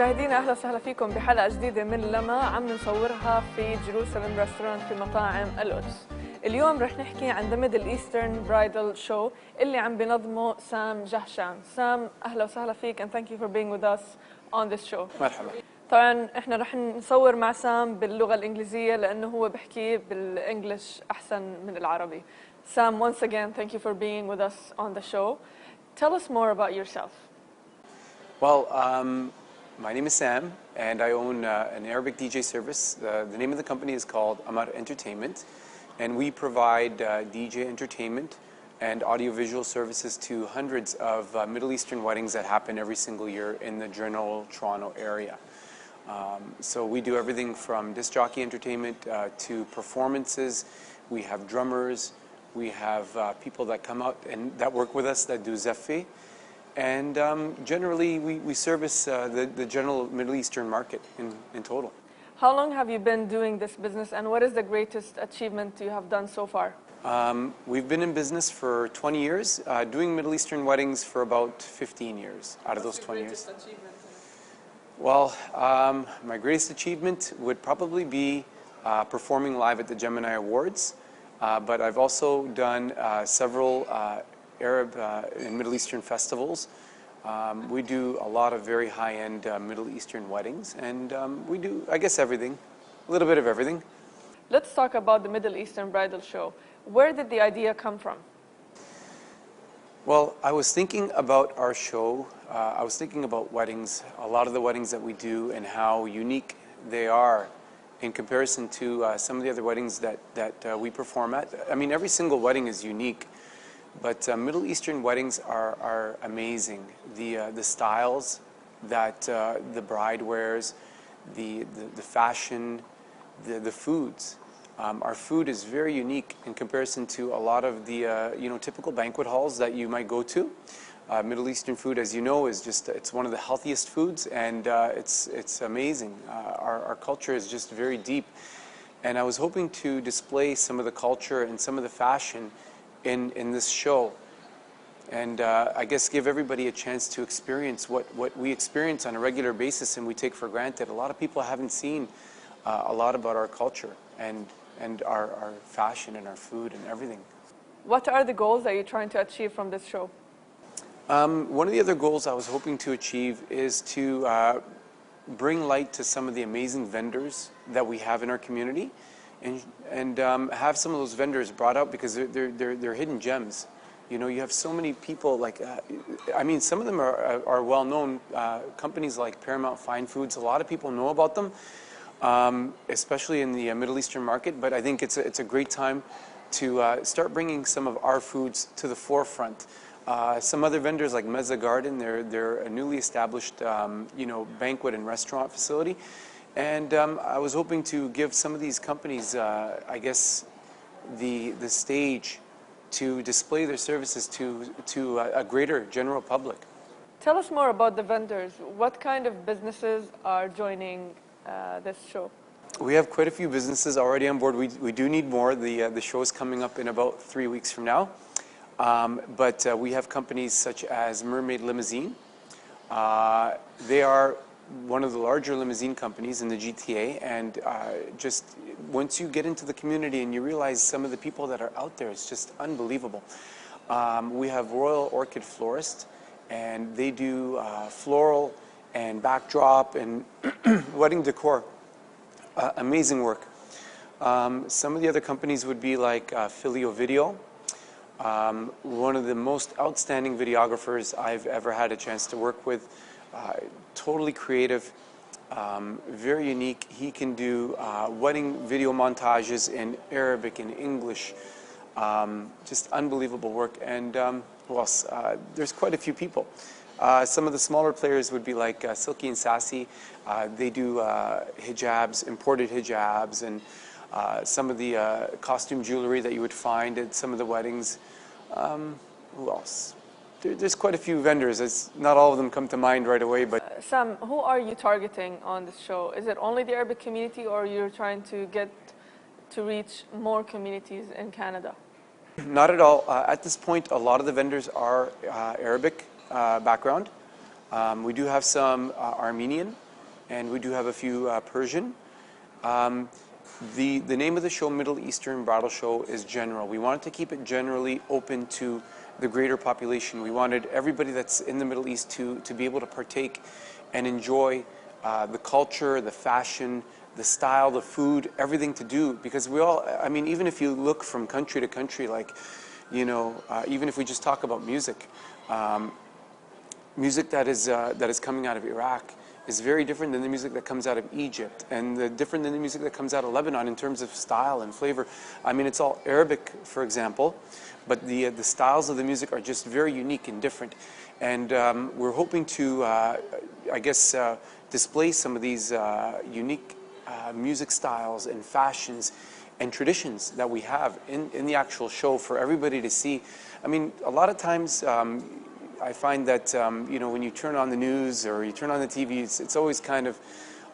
مشاهدينا اهلا وسهلا فيكم بحلقه جديده من لما عم نصورها في جيروسالم ريستورانت في مطاعم القدس. اليوم رح نحكي عن The Middle Eastern Bridal Show اللي عم بنظمه سام جهشان. سام اهلا وسهلا فيك and thank you for being with us on this show. مرحبا. طبعا احنا رح نصور مع سام باللغه الانجليزيه لانه هو بحكي بالانجلش احسن من العربي. Sam, once again thank you for being with us on the show. Tell us more about yourself. Well, my name is Sam, and I own an Arabic DJ service. The name of the company is called Aggad Entertainment, and we provide DJ entertainment and audiovisual services to hundreds of Middle Eastern weddings that happen every single year in the general Toronto area. So we do everything from disc jockey entertainment to performances. We have drummers. We have people that come out and that work with us that do zeffe. And generally, we service the general Middle Eastern market in total. How long have you been doing this business, and what is the greatest achievement you have done so far? We've been in business for 20 years, doing Middle Eastern weddings for about 15 years out of those 20 years. Well, my greatest achievement would probably be performing live at the Gemini Awards, but I've also done several Arab and Middle Eastern festivals. We do a lot of very high-end Middle Eastern weddings, and we do, I guess, everything, a little bit of everything. Let's talk about the Middle Eastern Bridal Show. Where did the idea come from? Well, I was thinking about our show. I was thinking about weddings, a lot of the weddings that we do, and how unique they are in comparison to some of the other weddings that we perform at. I mean, every single wedding is unique. But Middle Eastern weddings are amazing. The styles that the bride wears, the fashion, the foods. Our food is very unique in comparison to a lot of the typical banquet halls that you might go to. Middle Eastern food, as you know, is it's one of the healthiest foods, and it's amazing. Our culture is just very deep, and I was hoping to display some of the culture and some of the fashion in this show, and I guess give everybody a chance to experience what we experience on a regular basis and we take for granted. A lot of people haven't seen a lot about our culture and our fashion and our food and everything. What are the goals that you're trying to achieve from this show? One of the other goals I was hoping to achieve is to bring light to some of the amazing vendors that we have in our community, and have some of those vendors brought out because they're hidden gems. You know, you have so many people like, I mean, some of them are well-known companies like Paramount Fine Foods. A lot of people know about them, especially in the Middle Eastern market. But I think it's a great time to start bringing some of our foods to the forefront. Some other vendors like Mezza Garden, they're a newly established banquet and restaurant facility. And I was hoping to give some of these companies, I guess, the stage to display their services to a greater general public. Tell us more about the vendors. What kind of businesses are joining this show? We have quite a few businesses already on board. We do need more. The show is coming up in about 3 weeks from now. But we have companies such as Mermaid Limousine. They are one of the larger limousine companies in the GTA, and just once you get into the community and you realize some of the people that are out there, it's just unbelievable. We have Royal Orchid Florist, and they do floral and backdrop and wedding decor. Amazing work. Some of the other companies would be like Filio Video. One of the most outstanding videographers I've ever had a chance to work with. Totally creative, very unique. He can do wedding video montages in Arabic and English. Just unbelievable work. And who else? There's quite a few people. Some of the smaller players would be like Silky and Sassy. They do hijabs, imported hijabs, and some of the costume jewelry that you would find at some of the weddings. Who else? There's quite a few vendors. Not all of them come to mind right away, but Sam, who are you targeting on this show? Is it only the Arabic community, or you're trying to get to reach more communities in Canada? Not at all. At this point, a lot of the vendors are Arabic background. We do have some Armenian, and we do have a few Persian. The name of the show, Middle Eastern Bridal Show, is general. We wanted to keep it generally open to the greater population. We wanted everybody that's in the Middle East to be able to partake and enjoy the culture, the fashion, the style, the food, everything to do. Because we all, I mean, even if you look from country to country, like, you know, even if we just talk about music, music that is coming out of Iraq is very different than the music that comes out of Egypt, and different than the music that comes out of Lebanon in terms of style and flavor. I mean, it's all Arabic, for example, but the styles of the music are just very unique and different. And we're hoping to, I guess, display some of these unique music styles and fashions and traditions that we have in the actual show for everybody to see. I mean, a lot of times, I find that, you know, when you turn on the news or you turn on the TV, it's always kind of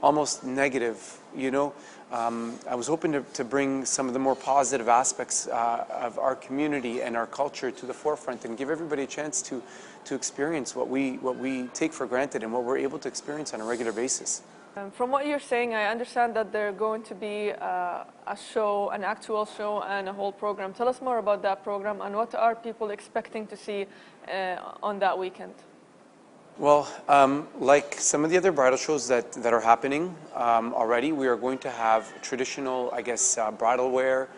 almost negative, you know. I was hoping to bring some of the more positive aspects of our community and our culture to the forefront and give everybody a chance to experience what we take for granted and what we're able to experience on a regular basis. From what you're saying, I understand that there's going to be a show, an actual show, and a whole program. Tell us more about that program and what are people expecting to see on that weekend? Well, like some of the other bridal shows that are happening already, we are going to have traditional, I guess, bridal wear,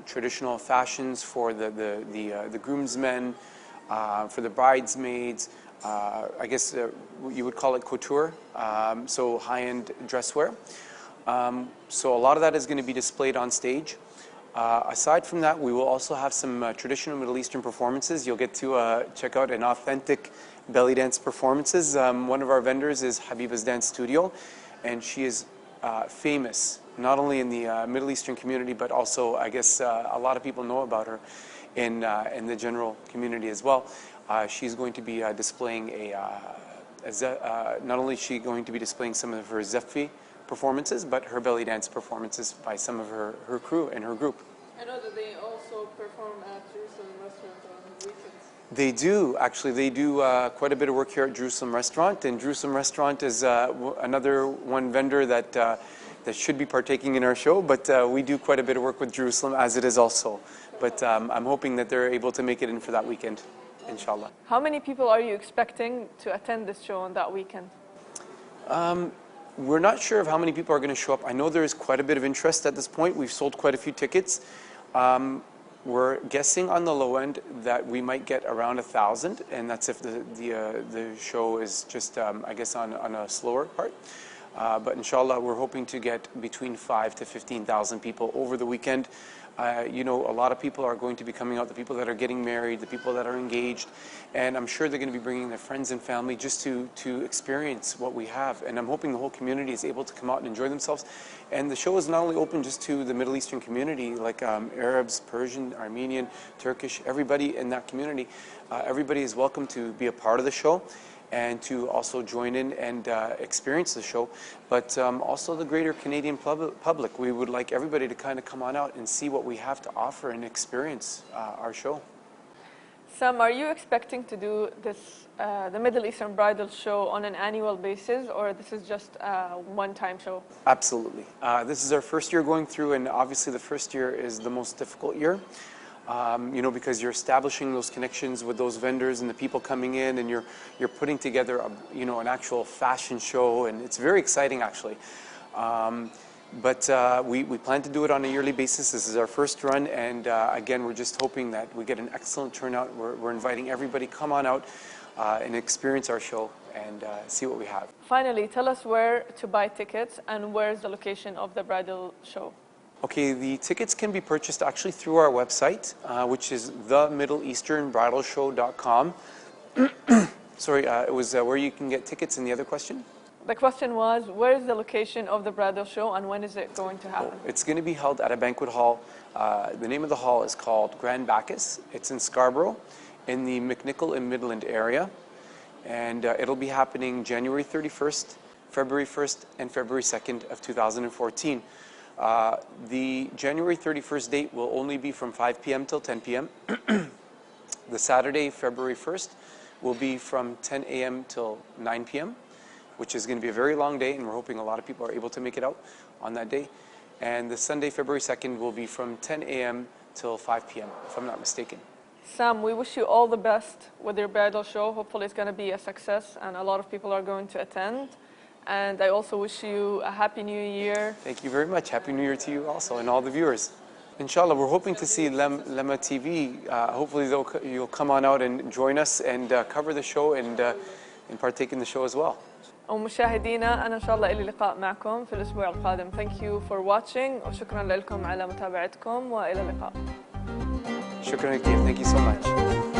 traditional fashions for the groomsmen, for the bridesmaids. I guess you would call it couture, so high-end dress wear. So a lot of that is going to be displayed on stage. Aside from that, we will also have some traditional Middle Eastern performances. You'll get to check out an authentic belly dance performances. One of our vendors is Habiba's Dance Studio, and she is famous, not only in the Middle Eastern community, but also, I guess, a lot of people know about her in the general community as well. She's going to be displaying not only is she going to be displaying some of her zeffi performances, but her belly dance performances by some of her crew and her group. I know that they also perform at Jerusalem Restaurant on weekends. They do, actually. They do quite a bit of work here at Jerusalem Restaurant, and Jerusalem Restaurant is another one vendor that should be partaking in our show, but we do quite a bit of work with Jerusalem, as it is also. But I'm hoping that they're able to make it in for that weekend, inshallah. How many people are you expecting to attend this show on that weekend? We're not sure of how many people are going to show up. I know there is quite a bit of interest at this point. We've sold quite a few tickets. We're guessing on the low end that we might get around 1,000, and that's if the show is just, I guess, on a slower part. But inshallah, we're hoping to get between 5,000 to 15,000 people over the weekend. You know, a lot of people are going to be coming out, the people that are getting married, the people that are engaged, and I'm sure they're going to be bringing their friends and family just to experience what we have. And I'm hoping the whole community is able to come out and enjoy themselves. And the show is not only open just to the Middle Eastern community, like Arabs, Persian, Armenian, Turkish, everybody in that community. Everybody is welcome to be a part of the show and to also join in and experience the show. But also the greater Canadian public, we would like everybody to kind of come on out and see what we have to offer and experience our show. Sam, are you expecting to do this, the Middle Eastern Bridal Show on an annual basis, or this is just a one-time show? Absolutely. This is our first year going through, and obviously the first year is the most difficult year. You know, because you're establishing those connections with those vendors and the people coming in, and you're putting together you know, an actual fashion show, and it's very exciting actually. But we plan to do it on a yearly basis. This is our first run, and again, we're just hoping that we get an excellent turnout. We're inviting everybody, come on out and experience our show and see what we have. Finally, tell us where to buy tickets and where's the location of the bridal show. Okay, the tickets can be purchased actually through our website, which is themiddleeasternbridalshow.com. Sorry, it was where you can get tickets. And the other question? The question was, where is the location of the bridal show and when is it going to happen? It's going to be held at a banquet hall. The name of the hall is called Grand Bacchus. It's in Scarborough, in the McNichol and Midland area. And it'll be happening January 31st, February 1st, and February 2nd of 2014. The January 31st date will only be from 5 p.m. till 10 p.m. The Saturday, February 1st, will be from 10 a.m. till 9 p.m. which is going to be a very long day, and we're hoping a lot of people are able to make it out on that day. And the Sunday, February 2nd, will be from 10 a.m. till 5 p.m., if I'm not mistaken. Sam, we wish you all the best with your bridal show. Hopefully it's going to be a success and a lot of people are going to attend. And I also wish you a happy new year. Thank you very much. Happy New Year to you also and all the viewers. Inshallah, we're hoping to see Lama TV. Hopefully you'll come on out and join us and cover the show and partake in the show as well. ومشاهدينا أنا إن شاء الله إلي لقاء معكم في الأسبوع القادم. Thank you for watching وشكرا لكم على متابعتكم وإلى اللقاء. شكرا كثير. Thank you so much.